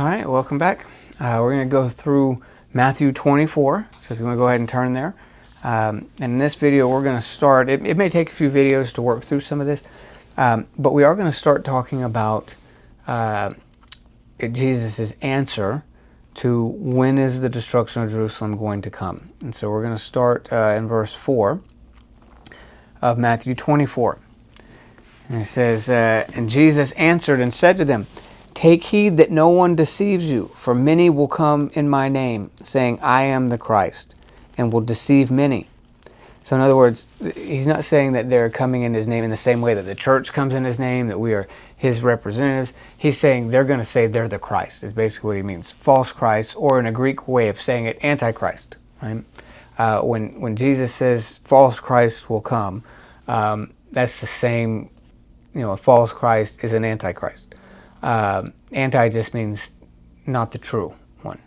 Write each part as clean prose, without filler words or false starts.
All right, welcome back. We're going to go through Matthew 24, so if you want to go ahead and turn there. And in this video, we're going to start, it may take a few videos to work through some of this, but we are going to start talking about Jesus' answer to when is the destruction of Jerusalem going to come. And so we're going to start in verse 4 of Matthew 24. And it says, and Jesus answered and said to them, "Take heed that no one deceives you, for many will come in my name, saying, I am the Christ, and will deceive many." So in other words, he's not saying that they're coming in his name in the same way that the church comes in his name, that we are his representatives. He's saying they're going to say they're the Christ, is basically what he means. False Christ, or in a Greek way of saying it, Antichrist. Right? When Jesus says false Christ will come, that's the same, a false Christ is an Antichrist. Anti just means not the true one,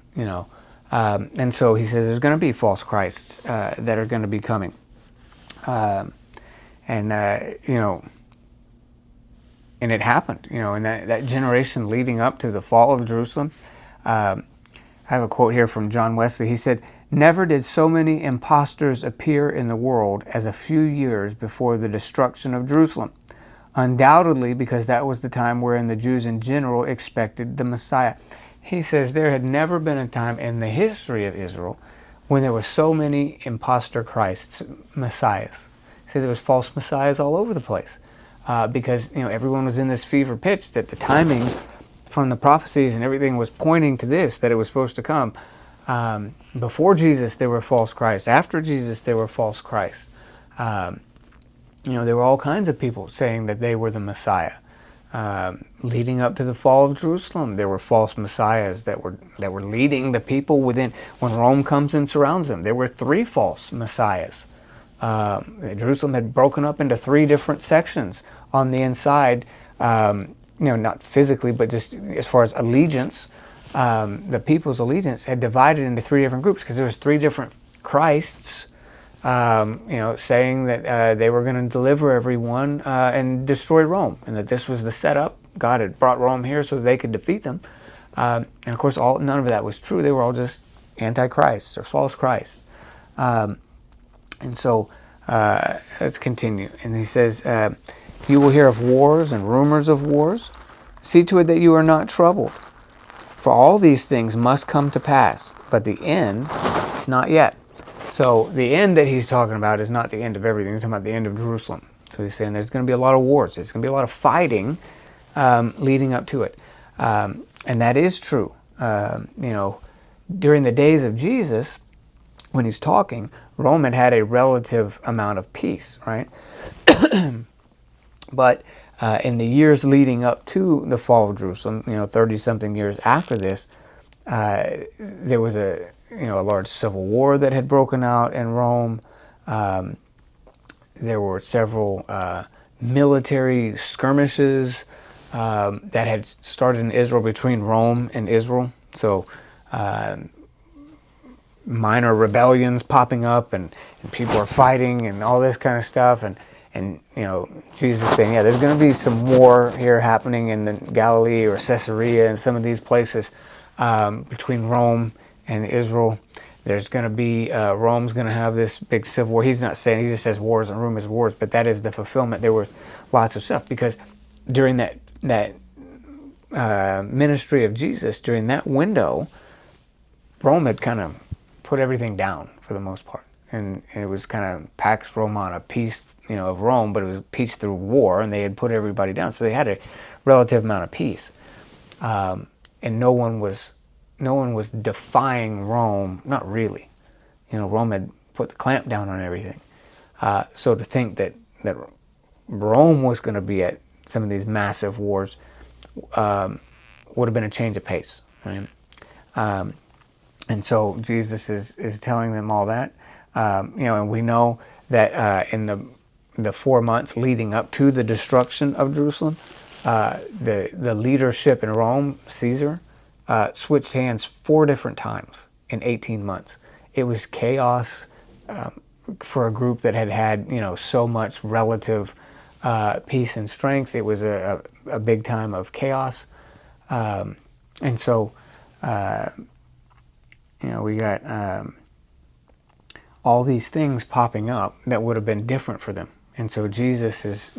and so he says there's going to be false Christs that are going to be coming, and it happened, in that generation leading up to the fall of Jerusalem. I have a quote here from John Wesley. He said, "Never did so many impostors appear in the world as a few years before the destruction of Jerusalem. Undoubtedly, because that was the time wherein the Jews in general expected the Messiah." He says there had never been a time in the history of Israel when there were so many impostor Christs, messiahs. He said there was false messiahs all over the place because everyone was in this fever pitch that the timing from the prophecies and everything was pointing to this, that it was supposed to come. Before Jesus, there were false Christs. After Jesus, there were false Christs. There were all kinds of people saying that they were the Messiah. Leading up to the fall of Jerusalem, there were false messiahs that were leading the people within. When Rome comes and surrounds them, there were 3 false messiahs. Jerusalem had broken up into 3 different sections on the inside. Not physically, but just as far as allegiance, the people's allegiance had divided into 3 different groups because there was 3 different Christs. Saying that they were going to deliver everyone and destroy Rome, and that this was the setup. God had brought Rome here so they could defeat them. And of course, none of that was true. They were all just antichrists or false Christs. And so let's continue. And he says, "You will hear of wars and rumors of wars. See to it that you are not troubled. For all these things must come to pass, but the end is not yet." So the end that he's talking about is not the end of everything. He's talking about the end of Jerusalem. So he's saying there's going to be a lot of wars. There's going to be a lot of fighting leading up to it. And that is true. During the days of Jesus, when he's talking, Rome had a relative amount of peace, right? But in the years leading up to the fall of Jerusalem, 30-something years after this, there was a large civil war that had broken out in Rome. There were several military skirmishes that had started in Israel between Rome and Israel. So minor rebellions popping up and people are fighting and all this kind of stuff. And Jesus is saying, there's going to be some war here happening in the Galilee or Caesarea and some of these places between Rome and Israel. There's going to be, Rome's going to have this big civil war. He's not saying, he just says wars and rumors of wars, but that is the fulfillment. There was lots of stuff because during that ministry of Jesus, during that window, Rome had kind of put everything down for the most part. And it was kind of Pax Romana, peace, of Rome, but it was peace through war, and they had put everybody down. So they had a relative amount of peace. And no one was defying Rome, not really. Rome had put the clamp down on everything. So to think that Rome was going to be at some of these massive wars would have been a change of pace, right? And so Jesus is telling them all that. And we know that in the 4 months leading up to the destruction of Jerusalem, the leadership in Rome, Caesar, switched hands 4 different times in 18 months. It was chaos for a group that had so much relative peace and strength. It was a big time of chaos. And so We got all these things popping up that would have been different for them. And so Jesus is,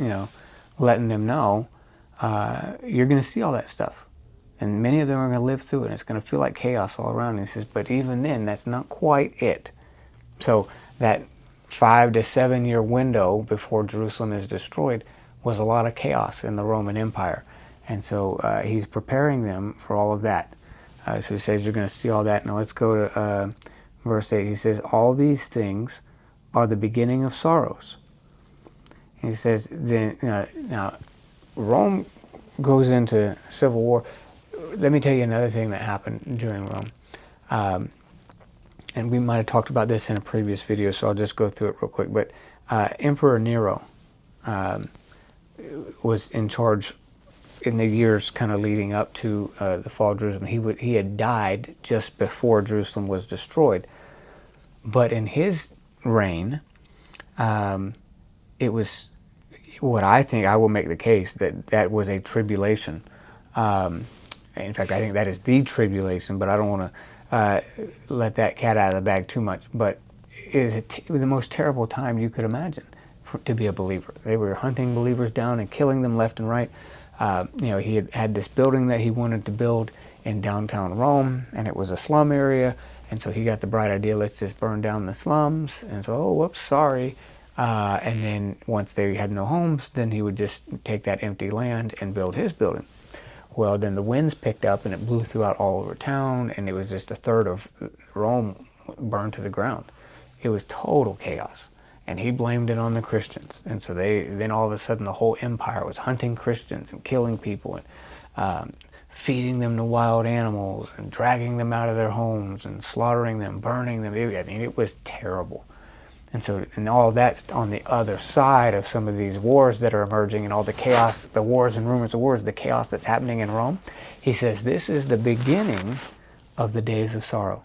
letting them know, you're going to see all that stuff. And many of them are going to live through it. And it's going to feel like chaos all around. And he says, but even then, that's not quite it. So that 5 to 7 year window before Jerusalem is destroyed was a lot of chaos in the Roman Empire. And so he's preparing them for all of that. So he says, you're going to see all that. Now let's go to verse 8. He says, all these things are the beginning of sorrows. And he says, then now Rome goes into civil war. Let me tell you another thing that happened during Rome. And we might have talked about this in a previous video, so I'll just go through it real quick. But Emperor Nero was in charge in the years kind of leading up to the fall of Jerusalem. He had died just before Jerusalem was destroyed. But in his reign, it was what I think, I will make the case that was a tribulation. In fact, I think that is the tribulation, but I don't want to let that cat out of the bag too much. But it was the most terrible time you could imagine to be a believer. They were hunting believers down and killing them left and right. He had this building that he wanted to build in downtown Rome, and it was a slum area. And so he got the bright idea, let's just burn down the slums. And so, oh, whoops, sorry. And then once they had no homes, then he would just take that empty land and build his building. Well, then the winds picked up and it blew throughout all over town, and it was just a third of Rome burned to the ground. It was total chaos. And he blamed it on the Christians. And so then all of a sudden the whole empire was hunting Christians and killing people and feeding them to wild animals and dragging them out of their homes and slaughtering them, burning them. It was terrible. And all that's on the other side of some of these wars that are emerging and all the chaos, the wars and rumors of wars, the chaos that's happening in Rome. He says this is the beginning of the days of sorrow.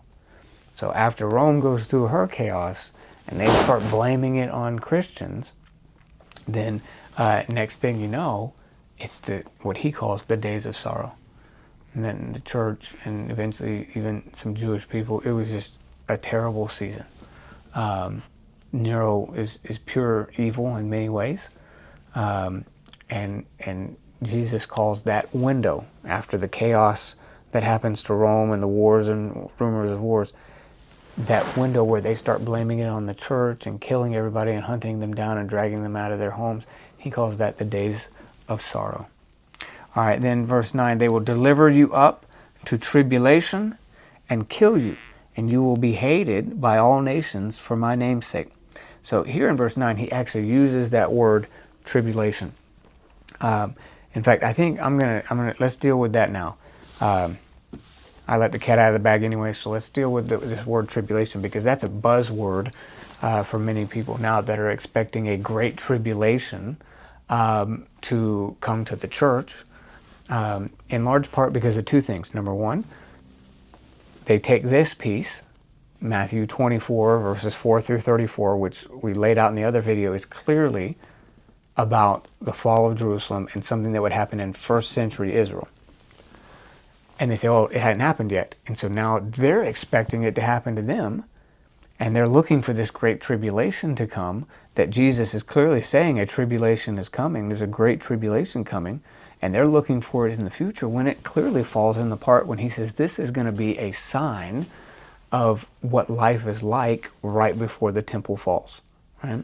So after Rome goes through her chaos and they start blaming it on Christians, then next thing you know, it's what he calls the days of sorrow. And then the church and eventually even some Jewish people, it was just a terrible season. Nero is pure evil in many ways. And Jesus calls that window after the chaos that happens to Rome and the wars and rumors of wars, that window where they start blaming it on the church and killing everybody and hunting them down and dragging them out of their homes. He calls that the days of sorrow. All right, then verse 9, they will deliver you up to tribulation and kill you, and you will be hated by all nations for my name's sake. So here in verse 9, he actually uses that word tribulation. In fact, I think let's deal with that now. I let the cat out of the bag anyway, so let's deal with this word tribulation, because that's a buzzword for many people now that are expecting a great tribulation to come to the church, in large part because of two things. Number one, they take this piece, Matthew 24, verses 4 through 34, which we laid out in the other video, is clearly about the fall of Jerusalem and something that would happen in first century Israel. And they say, oh, it hadn't happened yet. And so now they're expecting it to happen to them, and they're looking for this great tribulation to come, that Jesus is clearly saying a tribulation is coming. There's a great tribulation coming, and they're looking for it in the future, when it clearly falls in the part when he says this is going to be a sign of what life is like right before the temple falls, right?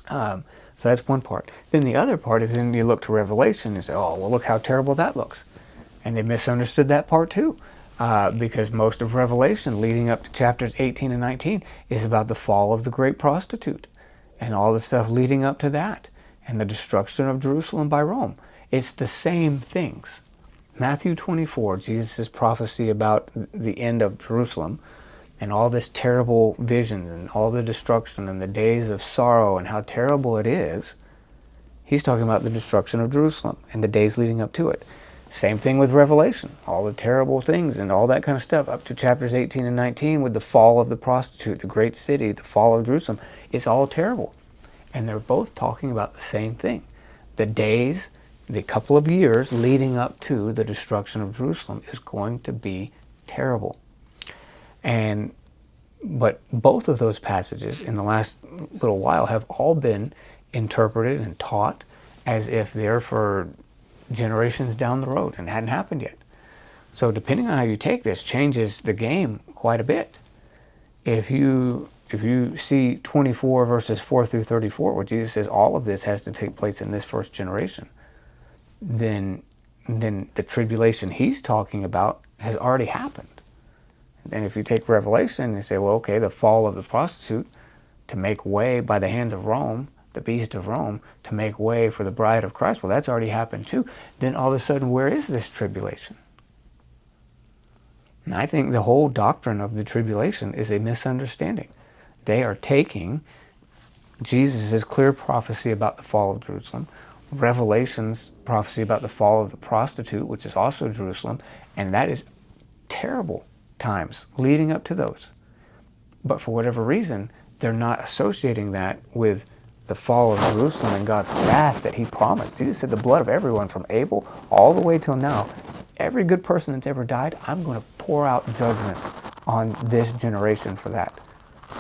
So that's one part. Then the other part is then you look to Revelation and say, oh, well, look how terrible that looks. And they misunderstood that part too, because most of Revelation leading up to chapters 18 and 19 is about the fall of the great prostitute and all the stuff leading up to that and the destruction of Jerusalem by Rome. It's the same things. Matthew 24, Jesus' prophecy about the end of Jerusalem and all this terrible vision and all the destruction and the days of sorrow and how terrible it is, he's talking about the destruction of Jerusalem and the days leading up to it. Same thing with Revelation, all the terrible things and all that kind of stuff up to chapters 18 and 19 with the fall of the prostitute, the great city, the fall of Jerusalem. It's all terrible. And they're both talking about the same thing. The days, the couple of years leading up to the destruction of Jerusalem is going to be terrible. But both of those passages in the last little while have all been interpreted and taught as if they're for generations down the road and hadn't happened yet. So depending on how you take this, changes the game quite a bit. If you see 24 verses 4 through 34, where Jesus says all of this has to take place in this first generation, then the tribulation he's talking about has already happened. And if you take Revelation and say, well, okay, the fall of the prostitute to make way by the hands of Rome, the beast of Rome, to make way for the bride of Christ, well, that's already happened too. Then all of a sudden, where is this tribulation? And I think the whole doctrine of the tribulation is a misunderstanding. They are taking Jesus' clear prophecy about the fall of Jerusalem, Revelation's prophecy about the fall of the prostitute, which is also Jerusalem, and that is terrible times leading up to those. But for whatever reason, they're not associating that with the fall of Jerusalem and God's wrath that he promised. Jesus said the blood of everyone from Abel all the way till now, every good person that's ever died, I'm going to pour out judgment on this generation for that.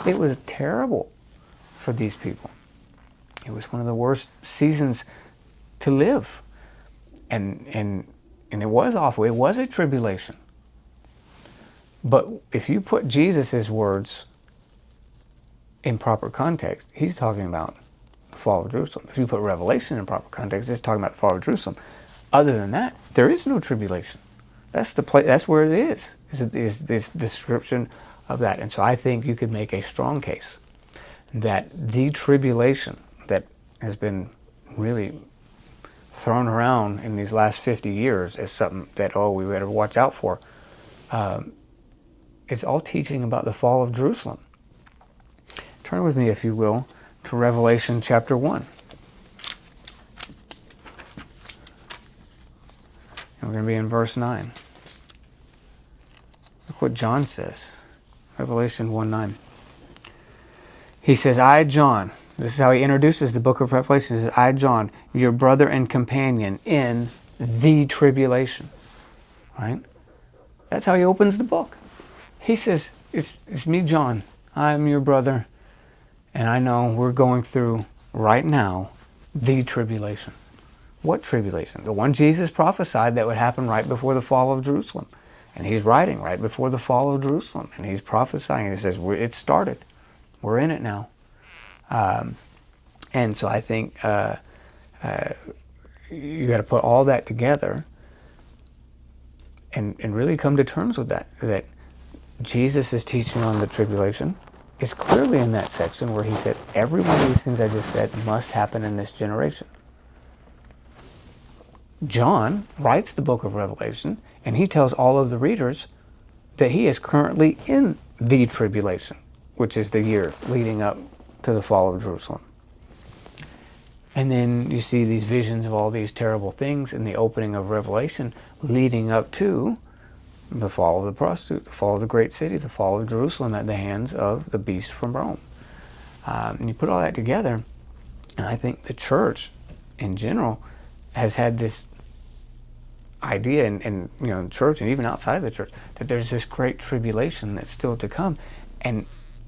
It was terrible for these people. It was one of the worst seasons to live. And it was awful. It was a tribulation. But if you put Jesus' words in proper context, he's talking about the fall of Jerusalem. If you put Revelation in proper context, it's talking about the fall of Jerusalem. Other than that, there is no tribulation. That's the place. That's where it is this description of that. And so I think you could make a strong case that the tribulation that has been really thrown around in these last 50 years as something that, we better watch out for, it's all teaching about the fall of Jerusalem. Turn with me, if you will, to Revelation chapter 1. And we're going to be in verse 9. Look what John says. Revelation 1:9. He says, I, John, this is how he introduces the book of Revelation. He says, I, John, your brother and companion in the tribulation. Right? That's how he opens the book. He says, it's me, John. I'm your brother. And I know we're going through right now the tribulation. What tribulation? The one Jesus prophesied that would happen right before the fall of Jerusalem. And he's writing right before the fall of Jerusalem. And he's prophesying. And he says, it started. We're in it now. And so I think you got to put all that together and really come to terms with that Jesus' teaching on the tribulation is clearly in that section where he said, every one of these things I just said must happen in this generation. John writes the book of Revelation, and he tells all of the readers that he is currently in the tribulation, which is the years leading up to the fall of Jerusalem. And then you see these visions of all these terrible things in the opening of Revelation leading up to the fall of the prostitute, the fall of the great city, the fall of Jerusalem at the hands of the beast from Rome. And you put all that together, and I think the church in general has had this idea, and the church and even outside of the church, that there's this great tribulation that's still to come. And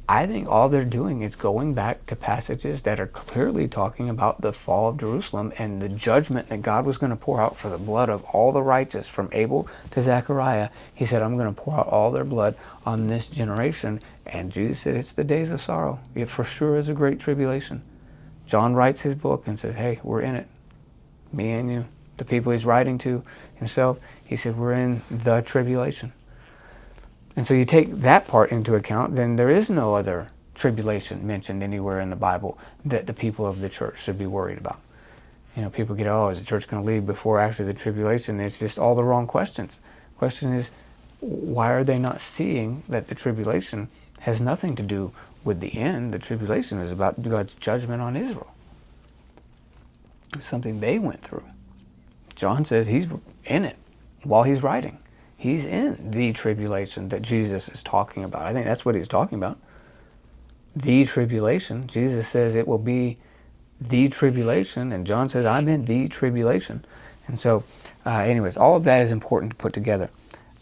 I think all they're doing is going back to passages that are clearly talking about the fall of Jerusalem and the judgment that God was going to pour out for the blood of all the righteous from Abel to Zechariah. He said, I'm going to pour out all their blood on this generation. And Jesus said, it's the days of sorrow. It for sure is a great tribulation. John writes his book and says, hey, we're in it. Me and you. The people he's writing to himself, he said, we're in the tribulation. And so you take that part into account, then there is no other tribulation mentioned anywhere in the Bible that the people of the church should be worried about. People get, is the church going to leave before or after the tribulation? It's just all the wrong questions. The question is, why are they not seeing that the tribulation has nothing to do with the end? The tribulation is about God's judgment on Israel. It was something they went through. John says he's in it while he's writing. He's in the tribulation that Jesus is talking about. I think that's what he's talking about. The tribulation. Jesus says it will be the tribulation, and John says, I'm in the tribulation. And so, anyways, all of that is important to put together.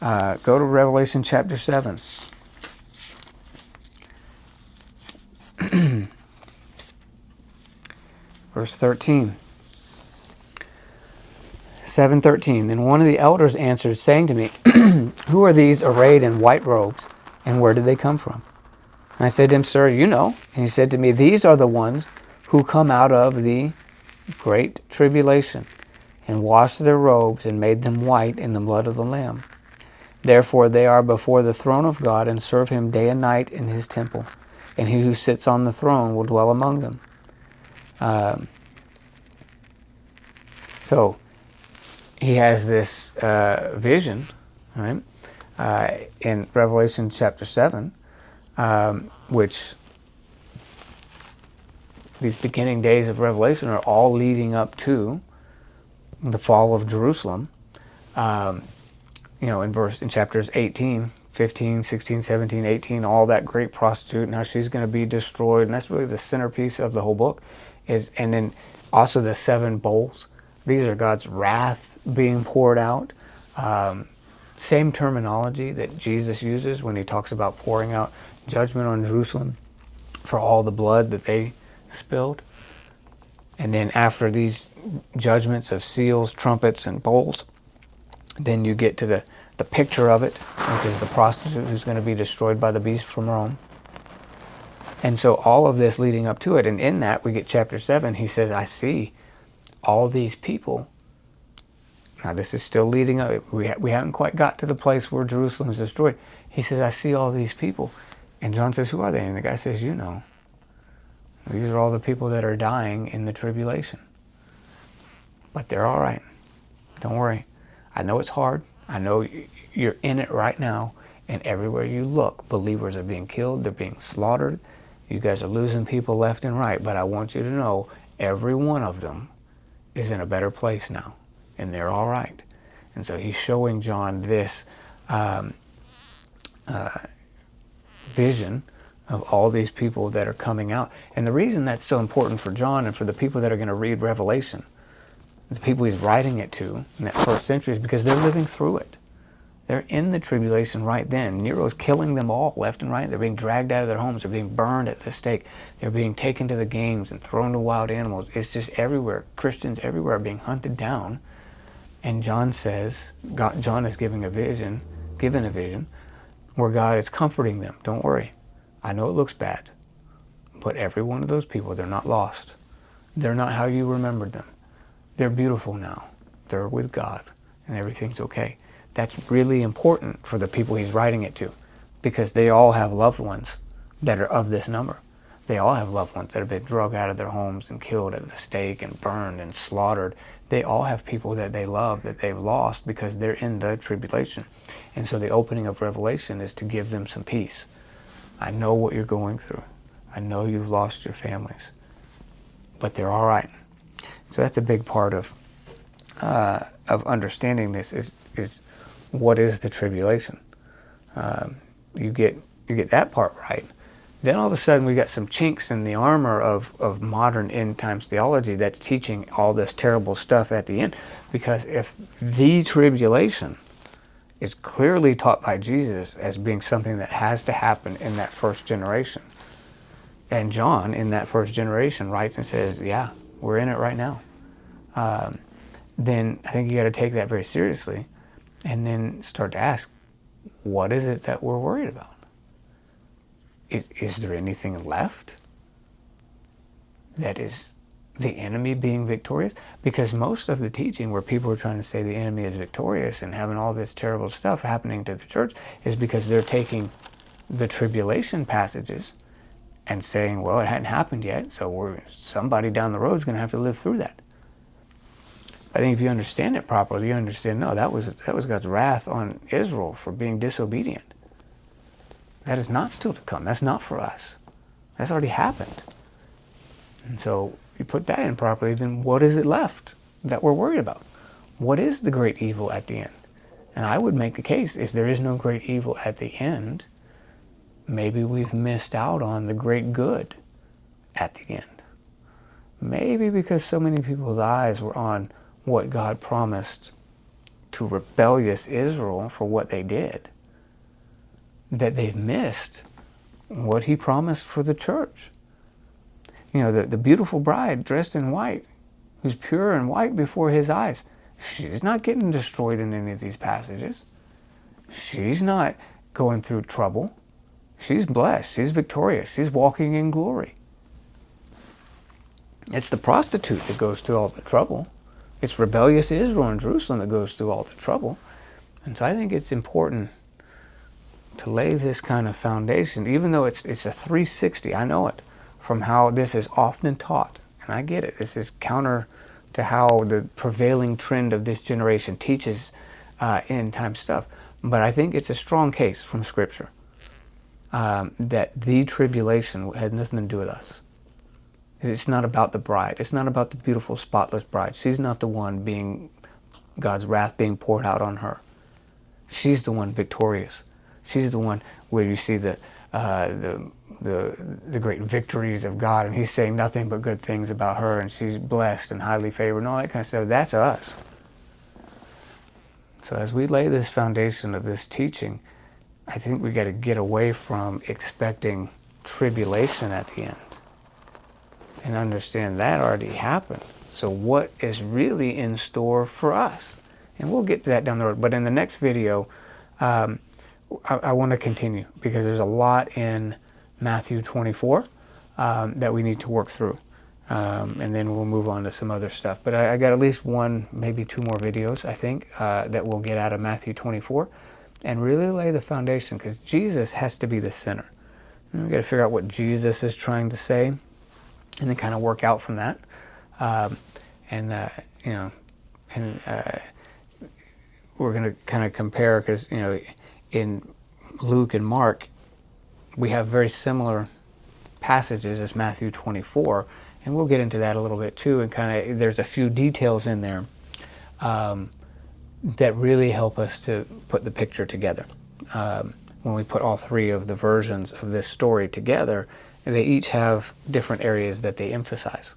Go to Revelation chapter 7. Verse 13. 7:13. Then one of the elders answered, saying to me, Who are these arrayed in white robes, and where did they come from? And I said to him, Sir, you know. And he said to me, These are the ones who come out of the great tribulation, and washed their robes, and made them white in the blood of the Lamb. Therefore they are before the throne of God, and serve him day and night in his temple. And he who sits on the throne will dwell among them. So he has this vision, right, in Revelation chapter 7, which these beginning days of Revelation are all leading up to the fall of Jerusalem. In chapters 18, 15, 16, 17, 18, all that great prostitute, and how she's going to be destroyed. And that's really the centerpiece of the whole book. And then also the 7 bowls. These are God's wrath being poured out. Same terminology that Jesus uses when he talks about pouring out judgment on Jerusalem for all the blood that they spilled. And then after these judgments of seals, trumpets, and bowls, then you get to the picture of it, which is the prostitute who's going to be destroyed by the beast from Rome. And so all of this leading up to it, and in that we get chapter 7, he says, I see all these people. Now this is still leading up. We haven't quite got to the place where Jerusalem is destroyed. He says, I see all these people. And John says, who are they? And the guy says, you know. These are all the people that are dying in the tribulation. But they're all right. Don't worry. I know it's hard. I know you're in it right now. And everywhere you look, believers are being killed. They're being slaughtered. You guys are losing people left and right. But I want you to know every one of them is in a better place now. And they're all right. And so he's showing John this vision of all these people that are coming out. And the reason that's so important for John and for the people that are going to read Revelation, the people he's writing it to in that first century, is because they're living through it. They're in the tribulation right then. Nero's killing them all left and right. They're being dragged out of their homes. They're being burned at the stake. They're being taken to the games and thrown to wild animals. It's just everywhere. Christians everywhere are being hunted down. And John says, John is given a vision where God is comforting them. Don't worry. I know it looks bad, but every one of those people, they're not lost. They're not how you remembered them. They're beautiful now. They're with God, and everything's okay. That's really important for the people he's writing it to, because they all have loved ones that are of this number. They all have loved ones that have been dragged out of their homes and killed at the stake and burned and slaughtered. They all have people that they love that they've lost because they're in the tribulation. And so the opening of Revelation is to give them some peace. I know what you're going through. I know you've lost your families, but they're all right. So that's a big part of understanding this is what is the tribulation. You get that part right. Then all of a sudden we got some chinks in the armor of modern end times theology that's teaching all this terrible stuff at the end. Because if the tribulation is clearly taught by Jesus as being something that has to happen in that first generation, and John in that first generation writes and says, yeah, we're in it right now, then I think you got to take that very seriously and then start to ask, what is it that we're worried about? Is there anything left that is the enemy being victorious? Because most of the teaching where people are trying to say the enemy is victorious and having all this terrible stuff happening to the church is because they're taking the tribulation passages and saying, well, it hadn't happened yet, so somebody down the road is going to have to live through that. I think if you understand it properly, you understand, no, that was God's wrath on Israel for being disobedient. That is not still to come. That's not for us. That's already happened. And so you put that in properly, then what is it left that we're worried about? What is the great evil at the end? And I would make the case, if there is no great evil at the end, maybe we've missed out on the great good at the end. Maybe because so many people's eyes were on what God promised to rebellious Israel for what they did, that they've missed what he promised for the church. You know, the beautiful bride dressed in white, who's pure and white before his eyes, she's not getting destroyed in any of these passages. She's not going through trouble. She's blessed. She's victorious. She's walking in glory. It's the prostitute that goes through all the trouble. It's rebellious Israel in Jerusalem that goes through all the trouble. And so I think it's important to lay this kind of foundation, even though it's a 360, I know it, from how this is often taught. And I get it. This is counter to how the prevailing trend of this generation teaches end time stuff. But I think it's a strong case from Scripture that the tribulation had nothing to do with us. It's not about the bride. It's not about the beautiful, spotless bride. She's not the one being, God's wrath being poured out on her. She's the one victorious. She's the one where you see the great victories of God, and he's saying nothing but good things about her, and she's blessed and highly favored and all that kind of stuff. That's us. So as we lay this foundation of this teaching, I think we got to get away from expecting tribulation at the end and understand that already happened. So what is really in store for us? And we'll get to that down the road. But in the next video, I want to continue, because there's a lot in Matthew 24 that we need to work through. And then we'll move on to some other stuff. But I got at least one, maybe two more videos, I think, that we'll get out of Matthew 24 and really lay the foundation, because Jesus has to be the center. And we've got to figure out what Jesus is trying to say, and then kind of work out from that. We're going to kind of compare, because, you know, in Luke and Mark, we have very similar passages as Matthew 24, and we'll get into that a little bit too, and kind of there's a few details in there that really help us to put the picture together. When we put all three of the versions of this story together, they each have different areas that they emphasize.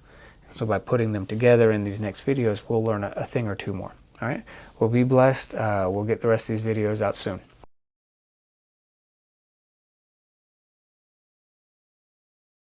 So by putting them together in these next videos, we'll learn a thing or two more. All right? Well, be blessed. We'll get the rest of these videos out soon.